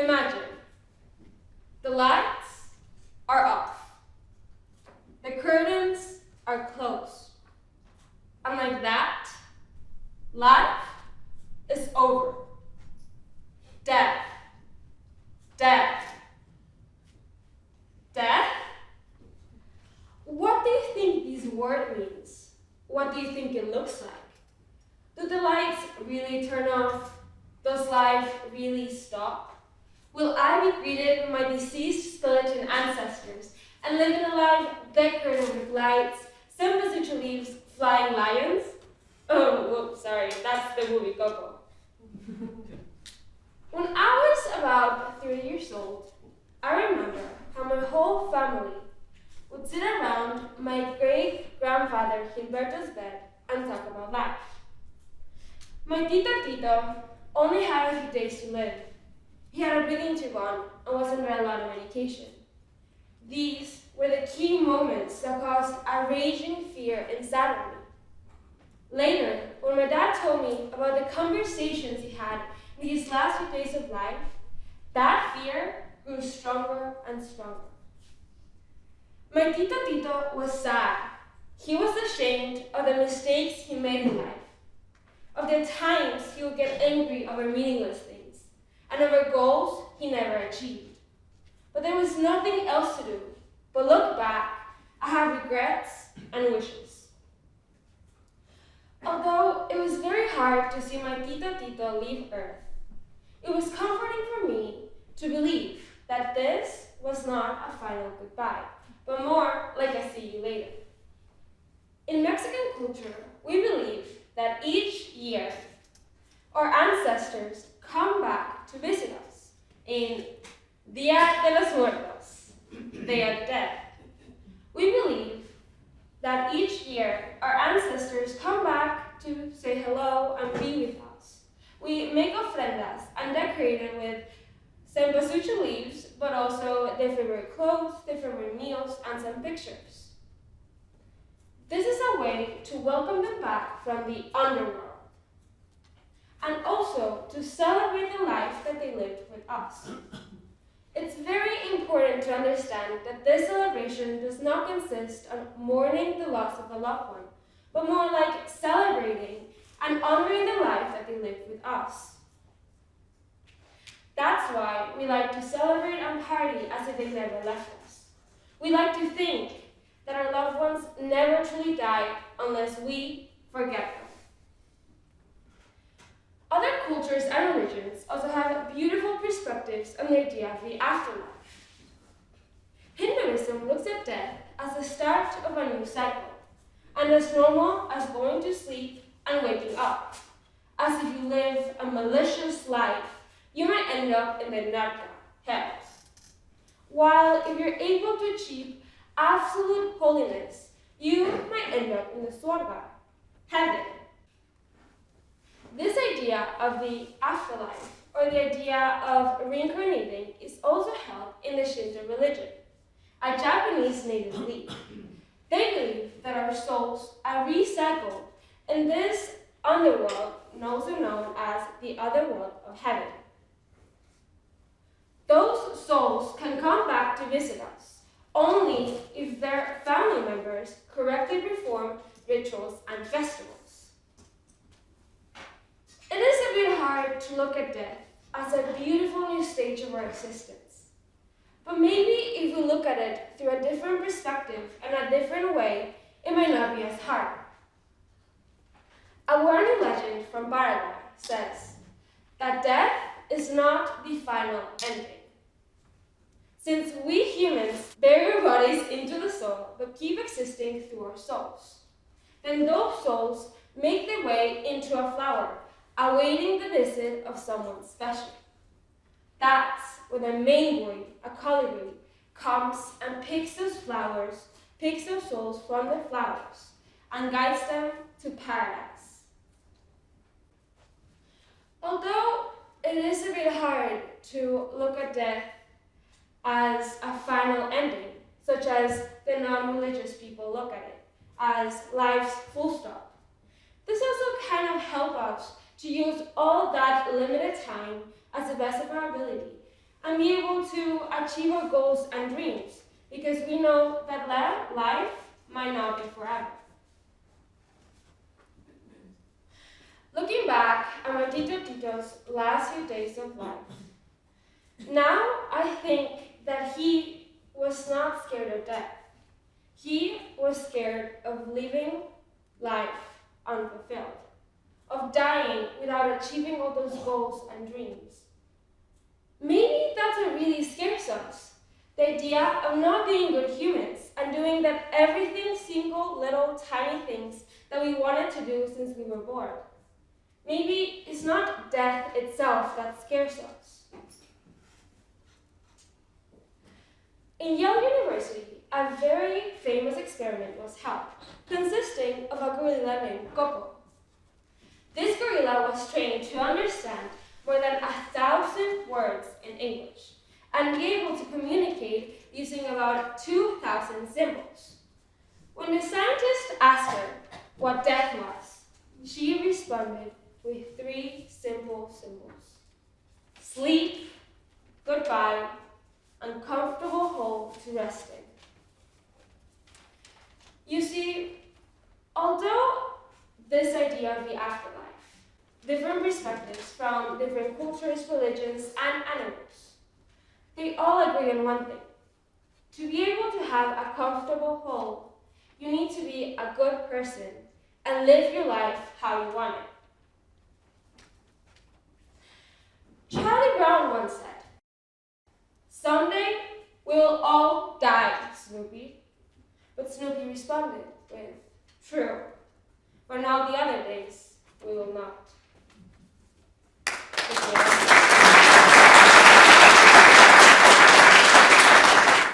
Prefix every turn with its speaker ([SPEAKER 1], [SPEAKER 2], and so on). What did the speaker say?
[SPEAKER 1] Imagine, the lights are off, the curtains are closed, and like that, life is over. Death, death, death? What do you think this word means? What do you think it looks like? Do the lights really turn off? Does life really stop? Will I be greeted with my deceased skeleton ancestors and live in a life decorated with lights, cempasúchil leaves, flying lions? Oh, whoops, sorry, that's the movie Coco. When I was about 3 years old, I remember how my whole family would sit around my great-grandfather Gilberto's bed and talk about life. My Tito only had a few days to live. He had a breathing tube on and was under a lot of medication. These were the key moments that caused a raging fear inside of me. Later, when my dad told me about the conversations he had in these last few days of life, that fear grew stronger and stronger. My Tito was sad. He was ashamed of the mistakes he made in life, of the times he would get angry over meaningless things, and over goals he never achieved. But there was nothing else to do but look back and have regrets and wishes. Although it was very hard to see my Tito leave Earth, it was comforting for me to believe that this was not a final goodbye, but more like a see you later. In Mexican culture, we believe that each year our ancestors come back to visit us in Día de los Muertos, Day of the Dead. We believe that each year our ancestors come back to say hello and be with us. We make ofrendas and decorate it with cempasúchil leaves, but also their favorite clothes, their favorite meals, and some pictures. This is a way to welcome them back from the underworld, and also to celebrate the life that they lived with us. It's very important to understand that this celebration does not consist of mourning the loss of a loved one, but more like celebrating and honoring the life that they lived with us. That's why we like to celebrate and party as if they never left us. We like to think that our loved ones never truly died unless we forget them. Other cultures and religions also have beautiful perspectives on the idea of the afterlife. Hinduism looks at death as the start of a new cycle, and as normal as going to sleep and waking up. As if you live a malicious life, you might end up in the Narka, hell. While if you're able to achieve absolute holiness, you might end up in the Swarga, heaven. This idea of the afterlife, or the idea of reincarnating, is also held in the Shinto religion, a Japanese native belief. They believe that our souls are recycled in this underworld, also known as the other world of heaven. Those souls can come back to visit us only if their family members correctly perform rituals and festivals. It is a bit hard to look at death as a beautiful new stage of our existence. But maybe if we look at it through a different perspective and a different way, it might not be as hard. A Guarani legend from Paraguay says that death is not the final ending. Since we humans bury our bodies into the soil but keep existing through our souls, then those souls make their way into a flower, awaiting the visit of someone special. That's when the main boy, a colibri, comes and picks those souls from the flowers, and guides them to paradise. Although it is a bit hard to look at death as a final ending, such as the non-religious people look at it, as life's full stop, this also kind of helps us to use all that limited time as the best of our ability and be able to achieve our goals and dreams, because we know that life might not be forever. Looking back at my Tito's last few days of life, now I think that he was not scared of death. He was scared of living life unfulfilled, of dying without achieving all those goals and dreams. Maybe that's what really scares us, the idea of not being good humans and doing that everything single little tiny things that we wanted to do since we were born. Maybe it's not death itself that scares us. In Yale University, a very famous experiment was held, consisting of a gorilla named Coco. This gorilla was trained to understand more than 1,000 words in English and be able to communicate using about 2,000 symbols. When the scientist asked her what death was, she responded with 3 simple symbols: sleep, goodbye, and comfortable hole to rest in. You see, although this idea of the afterlife, different perspectives from different cultures, religions, and animals, they all agree on one thing. To be able to have a comfortable home, you need to be a good person and live your life how you want it. Charlie Brown once said, "Someday we will all die, Snoopy." But Snoopy responded with, "True, but now the other days we will not."